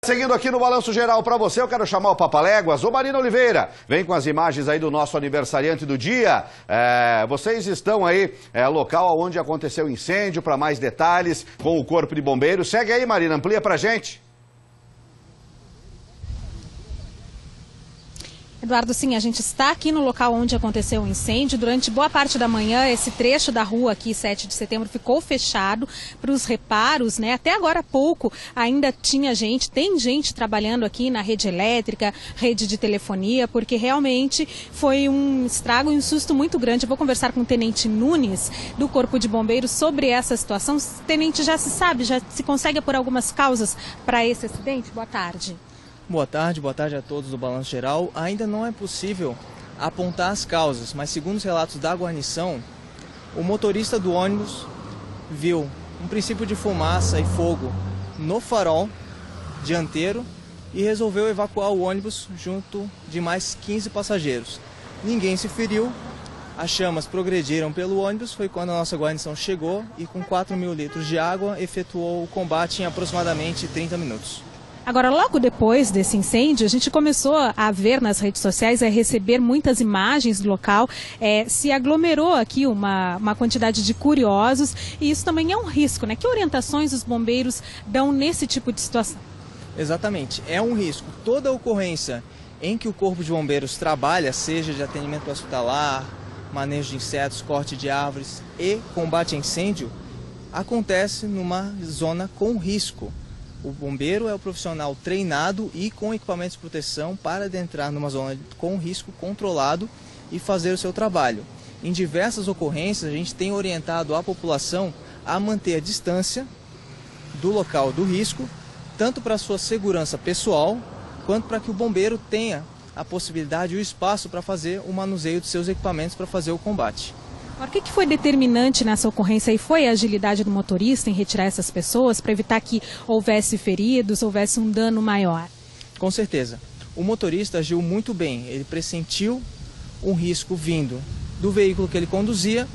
Seguindo aqui no Balanço Geral para você, eu quero chamar o Papaléguas, o Marina Oliveira. Vem com as imagens aí do nosso aniversariante do dia. Vocês estão aí, local onde aconteceu o incêndio, para mais detalhes, com o Corpo de Bombeiros. Segue aí, Marina, amplia pra gente. Eduardo, sim, a gente está aqui no local onde aconteceu o incêndio. Durante boa parte da manhã, esse trecho da rua aqui, 7 de setembro, ficou fechado para os reparos, né? Até agora há pouco ainda tem gente trabalhando aqui na rede elétrica, rede de telefonia, porque realmente foi um estrago e um susto muito grande. Eu vou conversar com o Tenente Nunes, do Corpo de Bombeiros, sobre essa situação. Tenente, já se sabe, já se consegue apurrar algumas causas para esse acidente? Boa tarde. Boa tarde a todos do Balanço Geral. Ainda não é possível apontar as causas, mas segundo os relatos da guarnição, o motorista do ônibus viu um princípio de fumaça e fogo no farol dianteiro e resolveu evacuar o ônibus junto de mais 15 passageiros. Ninguém se feriu, as chamas progrediram pelo ônibus, foi quando a nossa guarnição chegou e com 4.000 litros de água efetuou o combate em aproximadamente 30 minutos. Agora, logo depois desse incêndio, a gente começou a ver nas redes sociais, a receber muitas imagens do local. Se aglomerou aqui uma quantidade de curiosos e isso também é um risco, né? Que orientações os bombeiros dão nesse tipo de situação? Exatamente, é um risco. Toda ocorrência em que o Corpo de Bombeiros trabalha, seja de atendimento hospitalar, manejo de insetos, corte de árvores e combate a incêndio, acontece numa zona com risco. O bombeiro é o profissional treinado e com equipamentos de proteção para adentrar numa zona com risco controlado e fazer o seu trabalho. Em diversas ocorrências, a gente tem orientado a população a manter a distância do local do risco, tanto para a sua segurança pessoal, quanto para que o bombeiro tenha a possibilidade e o espaço para fazer o manuseio dos seus equipamentos para fazer o combate. O que foi determinante nessa ocorrência e foi a agilidade do motorista em retirar essas pessoas para evitar que houvesse feridos, houvesse um dano maior? Com certeza. O motorista agiu muito bem. Ele pressentiu um risco vindo do veículo que ele conduzia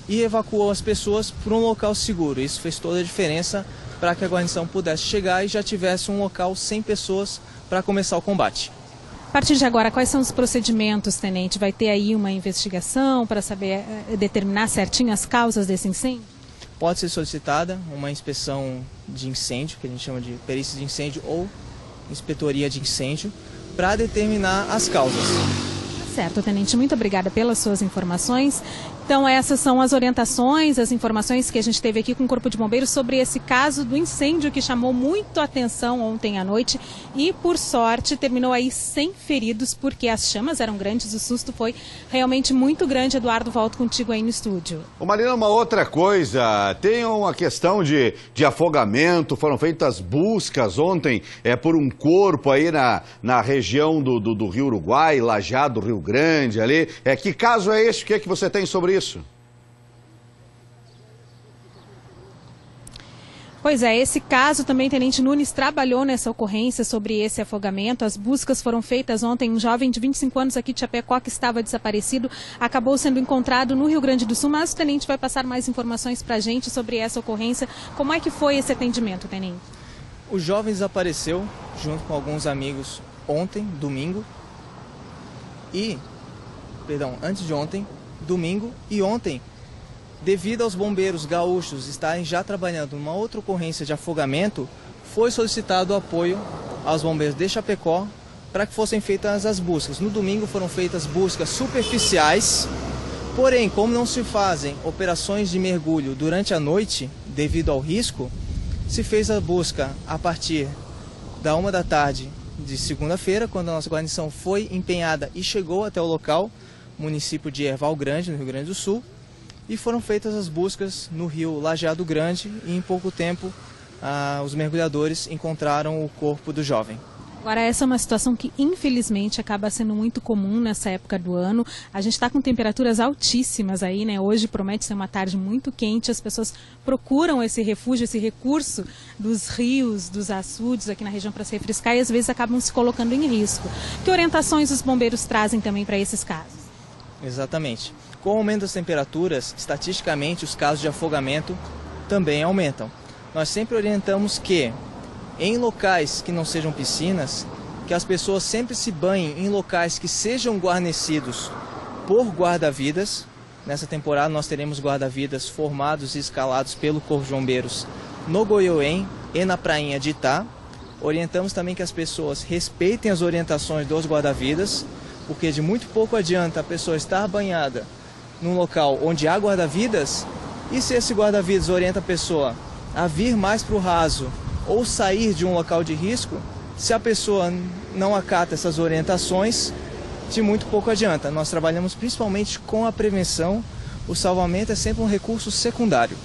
e evacuou as pessoas para um local seguro. Isso fez toda a diferença para que a guarnição pudesse chegar e já tivesse um local sem pessoas para começar o combate. A partir de agora, quais são os procedimentos, Tenente? Vai ter aí uma investigação para saber determinar certinho as causas desse incêndio? Pode ser solicitada uma inspeção de incêndio, que a gente chama de perícia de incêndio ou inspetoria de incêndio, para determinar as causas. Certo, Tenente. Muito obrigada pelas suas informações. Então, essas são as orientações, as informações que a gente teve aqui com o Corpo de Bombeiros sobre esse caso do incêndio que chamou muito a atenção ontem à noite e, por sorte, terminou aí sem feridos, porque as chamas eram grandes, o susto foi realmente muito grande. Eduardo, volto contigo aí no estúdio. Marina, uma outra coisa, tem uma questão de afogamento, foram feitas buscas ontem por um corpo aí na região do Rio Uruguai, Lajeado, Rio Grande ali. Que caso é esse? O que é que você tem sobre isso? Pois é, esse caso também, Tenente Nunes trabalhou nessa ocorrência sobre esse afogamento. As buscas foram feitas ontem. Um jovem de 25 anos aqui de Chapecó, que estava desaparecido, acabou sendo encontrado no Rio Grande do Sul. Mas o Tenente vai passar mais informações para a gente sobre essa ocorrência. Como é que foi esse atendimento, Tenente? O jovem desapareceu junto com alguns amigos ontem, domingo, antes de ontem, domingo e ontem, devido aos bombeiros gaúchos estarem já trabalhando numa outra ocorrência de afogamento, foi solicitado apoio aos bombeiros de Chapecó para que fossem feitas as buscas. No domingo foram feitas buscas superficiais, porém, como não se fazem operações de mergulho durante a noite, devido ao risco, se fez a busca a partir da 1 da tarde de segunda-feira, quando a nossa guarnição foi empenhada e chegou até o local, município de Erval Grande, no Rio Grande do Sul, e foram feitas as buscas no rio Lajeado Grande e em pouco tempo os mergulhadores encontraram o corpo do jovem. Agora, essa é uma situação que infelizmente acaba sendo muito comum nessa época do ano. A gente está com temperaturas altíssimas aí, né? Hoje promete ser uma tarde muito quente, as pessoas procuram esse refúgio, esse recurso dos rios, dos açudes aqui na região para se refrescar e às vezes acabam se colocando em risco. Que orientações os bombeiros trazem também para esses casos? Exatamente. Com o aumento das temperaturas, estatisticamente os casos de afogamento também aumentam. Nós sempre orientamos que em locais que não sejam piscinas, que as pessoas sempre se banhem em locais que sejam guarnecidos por guarda-vidas. Nessa temporada nós teremos guarda-vidas formados e escalados pelo Corpo de Bombeiros no Goiôém e na prainha de Itá. Orientamos também que as pessoas respeitem as orientações dos guarda-vidas, porque de muito pouco adianta a pessoa estar banhada num local onde há guarda-vidas, e se esse guarda-vidas orienta a pessoa a vir mais para o raso ou sair de um local de risco, se a pessoa não acata essas orientações, de muito pouco adianta. Nós trabalhamos principalmente com a prevenção, o salvamento é sempre um recurso secundário.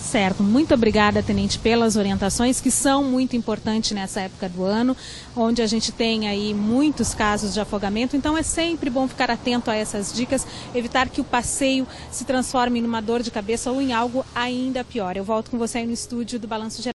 Certo, muito obrigada, Tenente, pelas orientações que são muito importantes nessa época do ano, onde a gente tem aí muitos casos de afogamento, então é sempre bom ficar atento a essas dicas, evitar que o passeio se transforme numa dor de cabeça ou em algo ainda pior. Eu volto com você aí no estúdio do Balanço Geral.